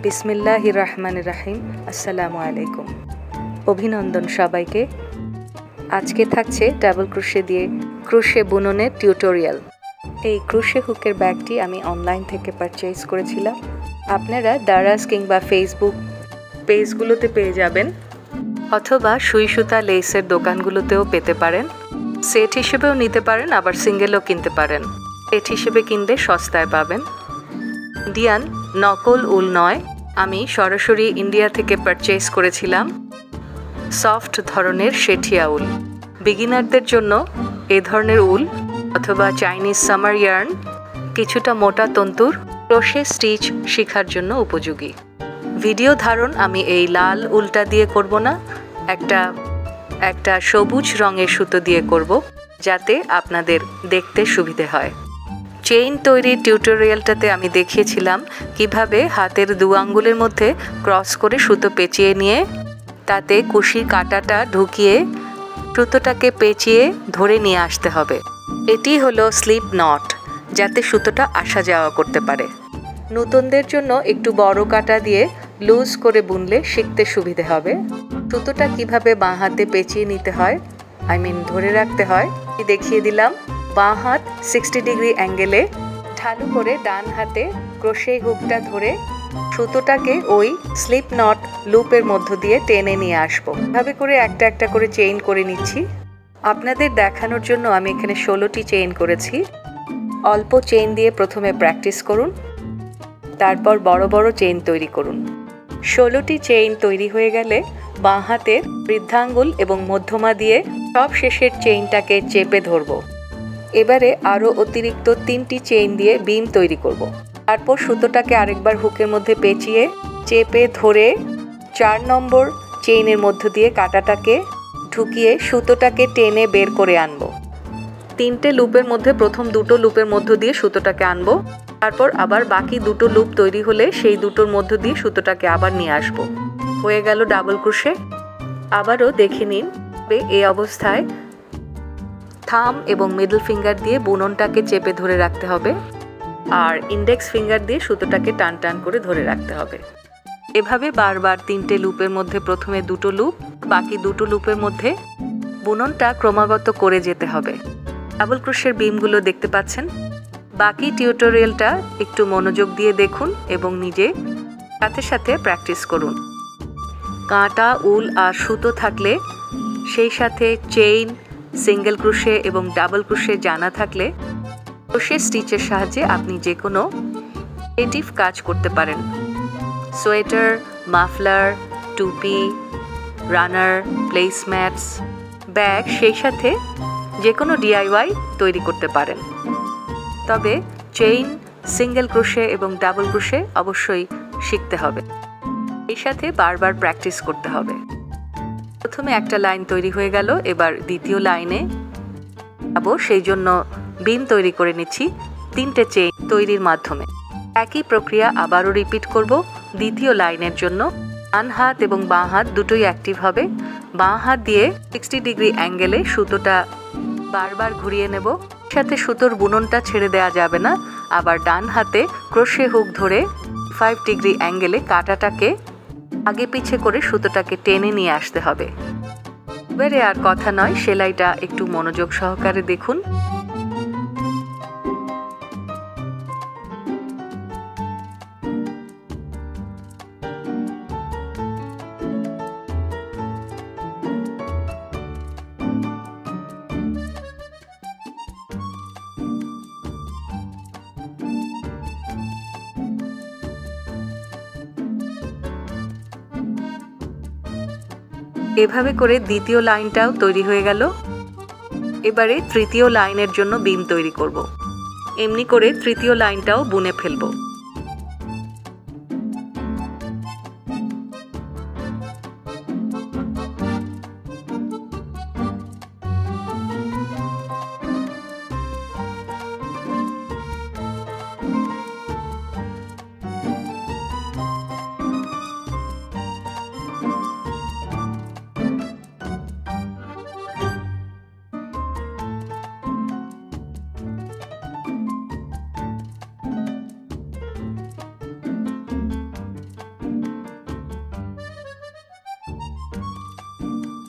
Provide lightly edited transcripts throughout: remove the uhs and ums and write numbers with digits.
বিসমিল্লাহির রহমানির রহিম। আসসালামু আলাইকুম। অভিনন্দন সবাইকে। আজকে থাকছে ডাবল ক্রোশে দিয়ে ক্রোশে বুননের টিউটোরিয়াল। এই ক্রোশে হুকের ব্যাগটি আমি অনলাইন থেকে পারচেজ করেছিলাম। আপনারা দারাজ কিংবা ফেসবুক পেজগুলোতে পেয়ে যাবেন, অথবা সুই সুতা লেসের দোকানগুলোতেও পেতে পারেন। সেট হিসেবেও নিতে পারেন, আবার সিঙ্গেলও কিনতে পারেন। সেট হিসেবে কিনলে সস্তায় পাবেন। ইন্ডিয়ান নকল উল নয়, আমি সরাসরি ইন্ডিয়া থেকে পারচেজ করেছিলাম সফট ধরনের শেঠিয়া উল। বিগিনারদের জন্য এ ধরনের উল অথবা চাইনিজ সামার ইয়ার্ন কিছুটা মোটা তন্তুর ক্রোশে স্টিচ শেখার জন্য উপযোগী। ভিডিও ধারণ আমি এই লাল উলটা দিয়ে করব না, একটা সবুজ রঙের সুতো দিয়ে করব, যাতে আপনাদের দেখতে সুবিধে হয়। চেইন তৈরির টিউটোরিয়ালটাতে আমি দেখিয়েছিলাম কিভাবে হাতের দু আঙ্গুলের মধ্যে ক্রস করে সুতো পেঁচিয়ে নিয়ে তাতে কুশির কাঁটাটা ঢুকিয়ে সুতোটাকে পেঁচিয়ে ধরে নিয়ে আসতে হবে। এটি হলো স্লিপ নট, যাতে সুতোটা আসা যাওয়া করতে পারে। নতুনদের জন্য একটু বড় কাঁটা দিয়ে লুজ করে বুনলে শিখতে সুবিধে হবে। সুতোটা কিভাবে বাঁ হাতে পেঁচিয়ে নিতে হয়, ধরে রাখতে হয় দেখিয়ে দিলাম। বাঁ হাত 60 ডিগ্রি অ্যাঙ্গেলে ঢালু করে ডান হাতে ক্রোশে হুকটা ধরে সুতোটাকে ওই স্লিপ নট লুপের মধ্য দিয়ে টেনে নিয়ে আসবো। এভাবে করে একটা একটা করে চেইন করে নিচ্ছি। আপনাদের দেখানোর জন্য আমি এখানে 16টি চেইন করেছি। অল্প চেইন দিয়ে প্রথমে প্র্যাকটিস করুন, তারপর বড় বড় চেইন তৈরি করুন। 16টি চেইন তৈরি হয়ে গেলে বাঁ হাতের বৃদ্ধাঙ্গুল এবং মধ্যমা দিয়ে সব শেষের চেইনটাকে চেপে ধরবো। এবারে আরও অতিরিক্ত 3টি চেইন দিয়ে বিম তৈরি করব। তারপর সুতোটাকে আরেকবার হুকের মধ্যে পেঁচিয়ে চেপে ধরে 4 নম্বর চেইনের মধ্য দিয়ে কাঁটাটাকে ঢুকিয়ে সুতোটাকে টেনে বের করে আনবো। 3টে লুপের মধ্যে প্রথম 2টো লুপের মধ্য দিয়ে সুতোটাকে আনবো। তারপর আবার বাকি 2টো লুপ তৈরি হলে সেই 2টোর মধ্য দিয়ে সুতোটাকে আবার নিয়ে আসবো। হয়ে গেল ডাবল ক্রোশে। আবারও দেখে নিন। এই অবস্থায় থাম এবং মিডল ফিঙ্গার দিয়ে বুননটাকে চেপে ধরে রাখতে হবে, আর ইন্ডেক্স ফিঙ্গার দিয়ে সুতোটাকে টান টান করে ধরে রাখতে হবে। এভাবে বারবার 3টে লুপের মধ্যে প্রথমে 2টো লুপ, বাকি 2টো লুপের মধ্যে বুননটা ক্রমাগত করে যেতে হবে। ডাবল ক্রোশের বিমগুলো দেখতে পাচ্ছেন। বাকি টিউটোরিয়ালটা একটু মনোযোগ দিয়ে দেখুন এবং নিজে সাথে সাথে প্র্যাকটিস করুন। কাঁটা, উল আর সুতো থাকলে, সেই সাথে চেইন, সিঙ্গেল ক্রোশে এবং ডাবল ক্রোশে জানা থাকলে ক্রোশে স্টিচের সাহায্যে আপনি যে কোনো ক্রিয়েটিভ কাজ করতে পারেন। সোয়েটার, মাফলার, টুপি, রানার, প্লেসম্যাটস, ব্যাগ, সেই সাথে যে কোনো ডিআইওয়াই তৈরি করতে পারেন। তবে চেইন, সিঙ্গেল ক্রোশে এবং ডাবল ক্রোশে অবশ্যই শিখতে হবে। এই সাথে বারবার প্র্যাকটিস করতে হবে। প্রথমে একটা লাইন তৈরি হয়ে গেল, এবার দ্বিতীয় লাইনে যাবো, সেই জন্য বিম তৈরি করে নিচ্ছি 3টে চেইন তৈরির মাধ্যমে। একই প্রক্রিয়া আবারও রিপিট করব দ্বিতীয় লাইনের জন্য। ডান হাত এবং বাঁ হাত দুটোই অ্যাক্টিভ হবে। বাঁ হাত দিয়ে 60 ডিগ্রি অ্যাঙ্গেলে সুতোটা বারবার ঘুরিয়ে নেব। সাথে সুতোর বুননটা ছেড়ে দেওয়া যাবে না। আবার ডান হাতে ক্রোশে হুক ধরে 5 ডিগ্রি অ্যাঙ্গেলে কাঁটাটাকে আগে পিছে করে সুতোটাকে টেনে নিয়ে আসতে হবে। এবারে আর কথা নয়, সেলাইটা একটু মনোযোগ সহকারে দেখুন। এভাবে করে দ্বিতীয় লাইনটাও তৈরি হয়ে গেল। এবারে তৃতীয় লাইনের জন্য বিম তৈরি করব। এমনি করে তৃতীয় লাইনটাও বুনে ফেলবো।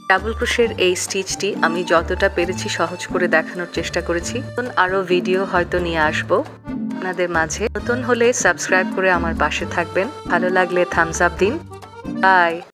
ডাবল ক্রোশের এই স্টিচটি আমি যতটা পেরেছি সহজ করে দেখানোর চেষ্টা করেছি। আরও ভিডিও হয়তো নিয়ে আসবো আপনাদের মাঝে। নতুন হলে সাবস্ক্রাইব করে আমার পাশে থাকবেন। ভালো লাগলে থামস আপ দিন। বাই।